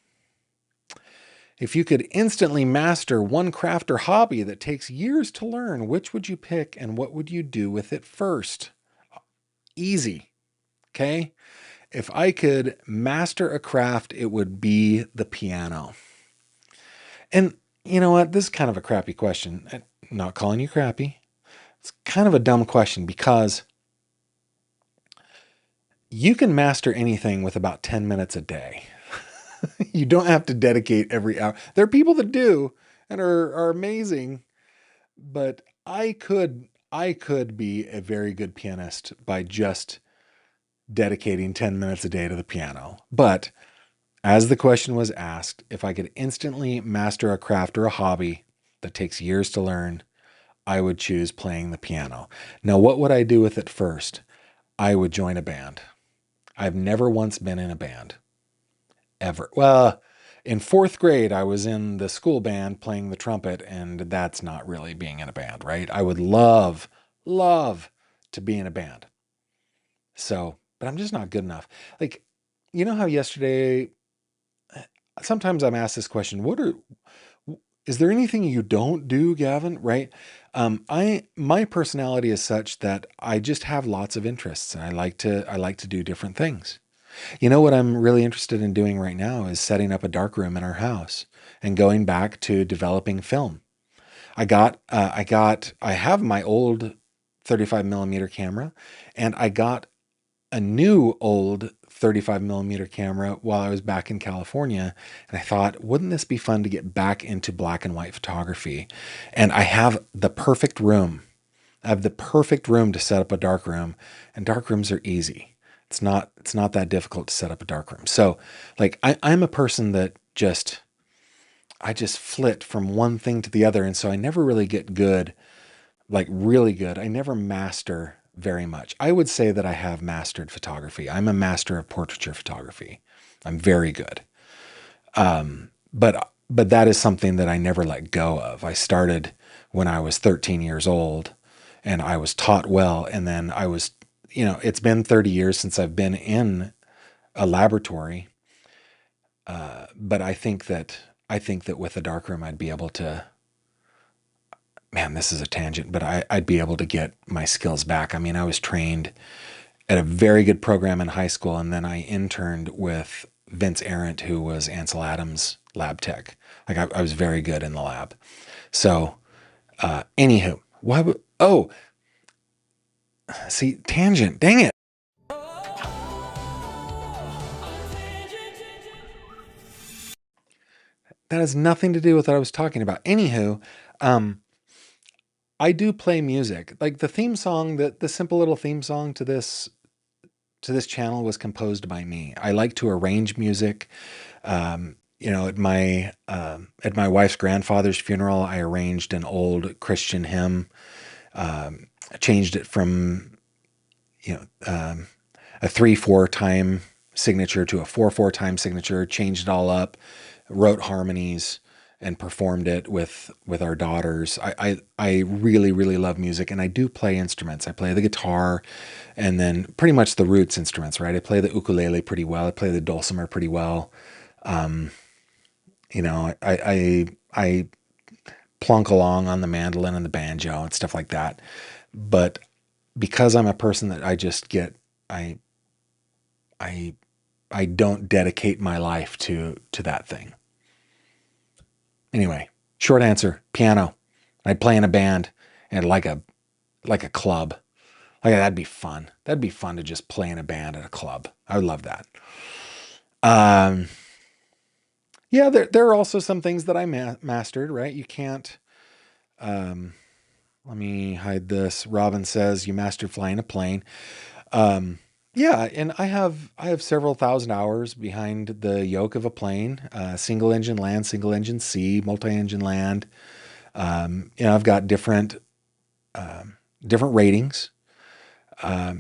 If you could instantly master one craft or hobby that takes years to learn, which would you pick and what would you do with it first? Easy. Okay. If I could master a craft, it would be the piano. And you know what? This is kind of a crappy question. I'm not calling you crappy. It's kind of a dumb question because you can master anything with about 10 minutes a day. You don't have to dedicate every hour. There are people that do and are amazing, but I could be a very good pianist by just dedicating 10 minutes a day to the piano. But as the question was asked, if I could instantly master a craft or a hobby that takes years to learn, I would choose playing the piano. Now, what would I do with it first? I would join a band. I've never once been in a band. Ever. Well, in 4th grade, I was in the school band playing the trumpet, and that's not really being in a band, right? I would love to be in a band. So, but I'm just not good enough. Like, you know how yesterday, sometimes I'm asked this question, is there anything you don't do, Gavin? Right? My personality is such that I just have lots of interests and I like to do different things. You know what I'm really interested in doing right now is setting up a dark room in our house and going back to developing film. I have my old 35 millimeter camera, and I got a new old 35 millimeter camera while I was back in California. And I thought, wouldn't this be fun to get back into black and white photography? And I have the perfect room. I have the perfect room to set up a dark room, and dark rooms are easy. It's not that difficult to set up a dark room. So like I'm a person that I just flit from one thing to the other. And so I never really get good, like really good. I never master very much. I would say that I have mastered photography. I'm a master of portraiture photography. I'm very good. But that is something that I never let go of. I started when I was 13 years old and I was taught well. And then it's been 30 years since I've been in a laboratory. But I think that with a darkroom, I'd be able to, man, this is a tangent, but I'd be able to get my skills back. I mean, I was trained at a very good program in high school, and then I interned with Vince Arendt, who was Ansel Adams' lab tech. Like I was very good in the lab. So, anywho, see, tangent, dang it. That has nothing to do with what I was talking about. Anywho, I do play music. Like the theme song, the simple little theme song to this channel was composed by me. I like to arrange music. At my wife's grandfather's funeral, I arranged an old Christian hymn. Changed it from a 3/4 time signature to a 4/4 time signature. Changed it all up. Wrote harmonies and performed it with our daughters. I really, really love music, and I do play instruments. I play the guitar and then pretty much the roots instruments, right? I play the ukulele pretty well. I play the dulcimer pretty well. I plunk along on the mandolin and the banjo and stuff like that. But because I'm a person that I don't dedicate my life to that thing. Anyway, short answer, piano. I'd play in a band and like a club. Like that'd be fun. That'd be fun to just play in a band at a club. I would love that. Yeah, there are also some things that I mastered, right? You can't Let me hide this. Robin says you mastered flying a plane. Yeah, and I have several thousand hours behind the yoke of a plane. Single engine land, single engine sea, multi-engine land. I've got different ratings. But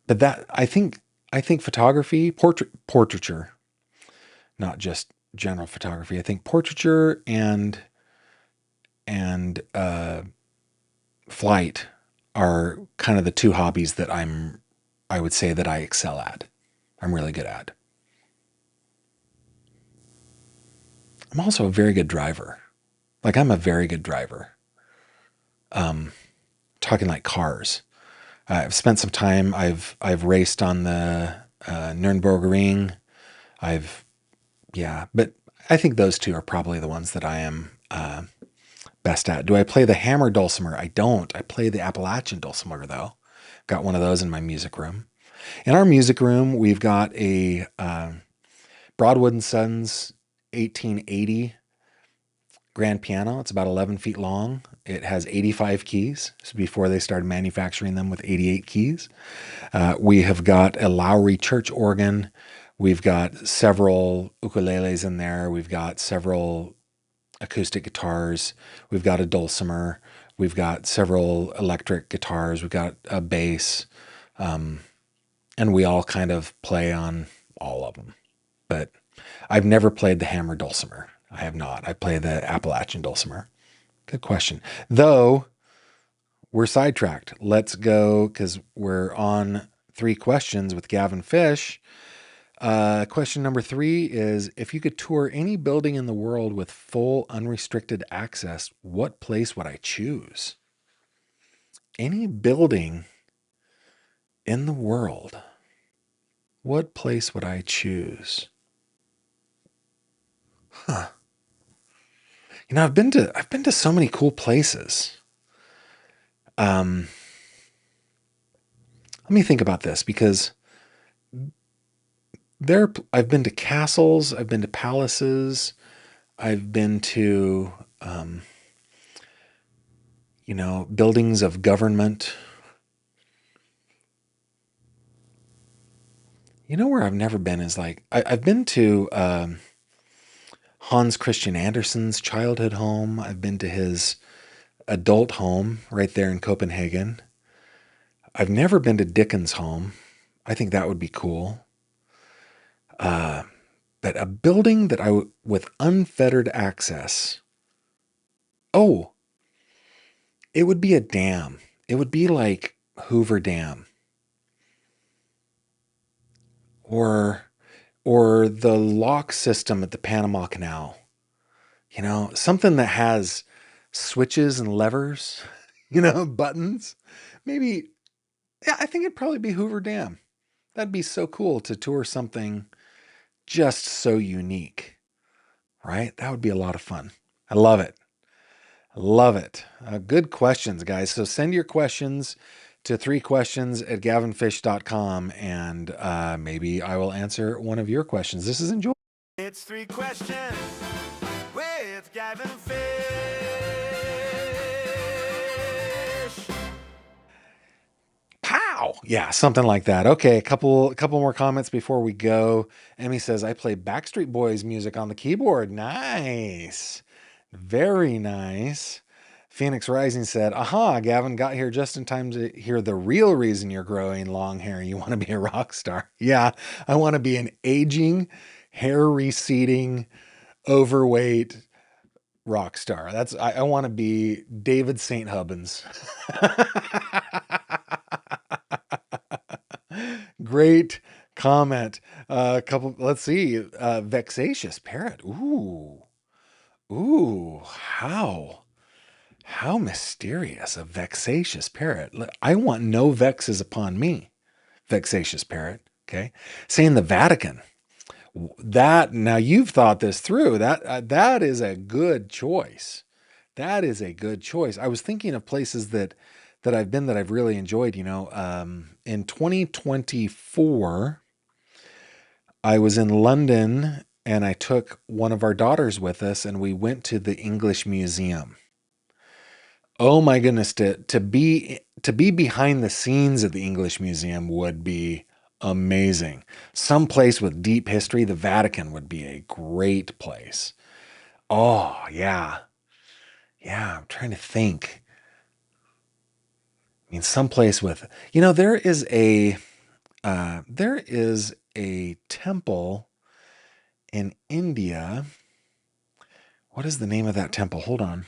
that I think photography, portraiture, not just general photography. I think portraiture and flight are kind of the two hobbies that I would say that I excel at. I'm really good at. I'm also a very good driver. Like, I'm a very good driver. Talking like cars. I've spent some time. I've raced on the Nürburgring. But I think those two are probably the ones that I am best at. Do I play the hammer dulcimer? I don't. I play the Appalachian dulcimer though. Got one of those in my music room. In our music room, we've got a Broadwood and Sons 1880 grand piano. It's about 11 feet long. It has 85 keys. This is before they started manufacturing them with 88 keys. We have got a Lowry church organ. We've got several ukuleles in there. We've got several acoustic guitars. We've got a dulcimer. We've got several electric guitars. We've got a bass. And we all kind of play on all of them. But I've never played the hammer dulcimer. I have not. I play the Appalachian dulcimer. Good question. Though, we're sidetracked. Let's go, because we're on 3 questions with Gavin Fish. Question number 3 is, if you could tour any building in the world with full unrestricted access, what place would I choose? Any building in the world, what place would I choose? Huh. I've been to so many cool places. Let me think about this, because I've been to castles, I've been to palaces, I've been to buildings of government. Where I've never been is I've been to Hans Christian Andersen's childhood home. I've been to his adult home right there in Copenhagen. I've never been to Dickens' home. I think that would be cool. But a building that with unfettered access. Oh, it would be a dam. It would be like Hoover Dam. Or the lock system at the Panama Canal. Something that has switches and levers, buttons. Maybe, yeah, I think it'd probably be Hoover Dam. That'd be so cool to tour something just so unique, right? That would be a lot of fun. I love it. Love it. Good questions, guys. So send your questions to 3questions@gavinfish.com, and maybe I will answer one of your questions. This is Enjoy. It's 3 questions with Gavin Fish. Pow! Yeah, something like that. Okay, a couple more comments before we go. Emmy says, I play Backstreet Boys music on the keyboard. Nice. Very nice. Phoenix Rising said, aha, Gavin got here just in time to hear the real reason you're growing long hair. You want to be a rock star. Yeah, I want to be an aging, hair receding, overweight rock star. I want to be David St. Hubbins. Great comment. Let's see. Vexatious parrot. Ooh, how mysterious. A vexatious parrot. I want no vexes upon me. Vexatious parrot. Okay. Saying the Vatican. Now you've thought this through. That is a good choice. That is a good choice. I was thinking of places that I've been that I've really enjoyed. In 2024, I was in London and I took one of our daughters with us and we went to the English Museum. Oh my goodness, to be behind the scenes at the English Museum would be amazing. Some place with deep history, the Vatican would be a great place. Oh, yeah. Yeah, I'm trying to think. I mean, someplace with, there is a temple in India. What is the name of that temple? Hold on.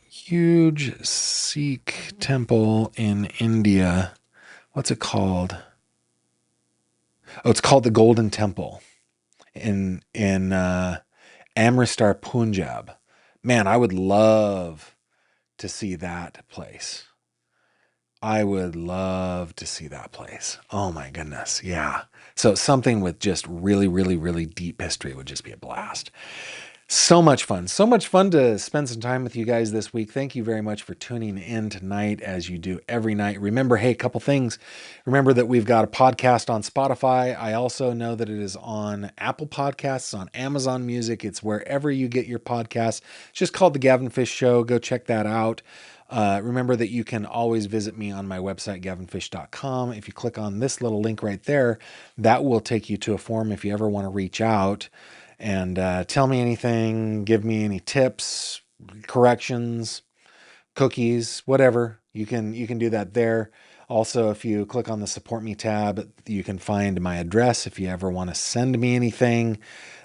Huge Sikh temple in India. What's it called? Oh, it's called the Golden Temple in Amritsar, Punjab. Man, I would love to see that place. I would love to see that place. Oh my goodness. Yeah. So something with just really, really, really deep history would just be a blast. So much fun. So much fun to spend some time with you guys this week. Thank you very much for tuning in tonight as you do every night. Remember, hey, a couple things. Remember that we've got a podcast on Spotify. I also know that it is on Apple Podcasts, on Amazon Music. It's wherever you get your podcasts. It's just called The Gavin Fish Show. Go check that out. Remember that you can always visit me on my website, gavinfish.com. If you click on this little link right there, that will take you to a form if you ever want to reach out and tell me anything, give me any tips, corrections, cookies, whatever. You can do that there. Also, if you click on the Support Me tab, you can find my address if you ever want to send me anything.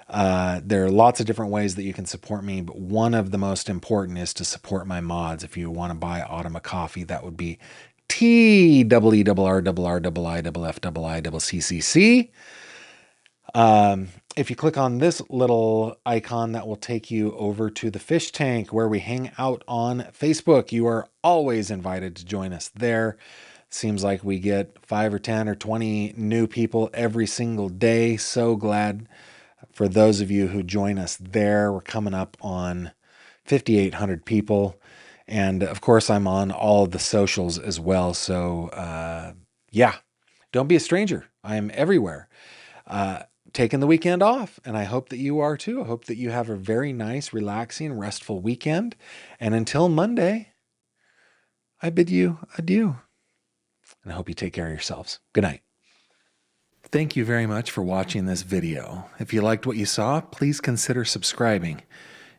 There are lots of different ways that you can support me, but one of the most important is to support my mods. If you want to buy Autumn a coffee, that would be TWERRRRIFFIFCCC. If you click on this little icon, that will take you over to the fish tank where we hang out on Facebook. You are always invited to join us there. Seems like we get 5 or 10 or 20 new people every single day. So glad for those of you who join us there. We're coming up on 5,800 people. And of course, I'm on all of the socials as well. So yeah, don't be a stranger. I'm everywhere. Taking the weekend off, and I hope that you are too. I hope that you have a very nice, relaxing, restful weekend. And until Monday, I bid you adieu. And I hope you take care of yourselves. Good night. Thank you very much for watching this video. If you liked what you saw, please consider subscribing.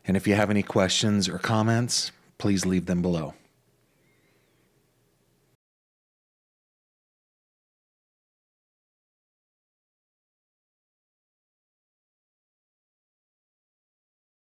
And if you have any questions or comments, please leave them below.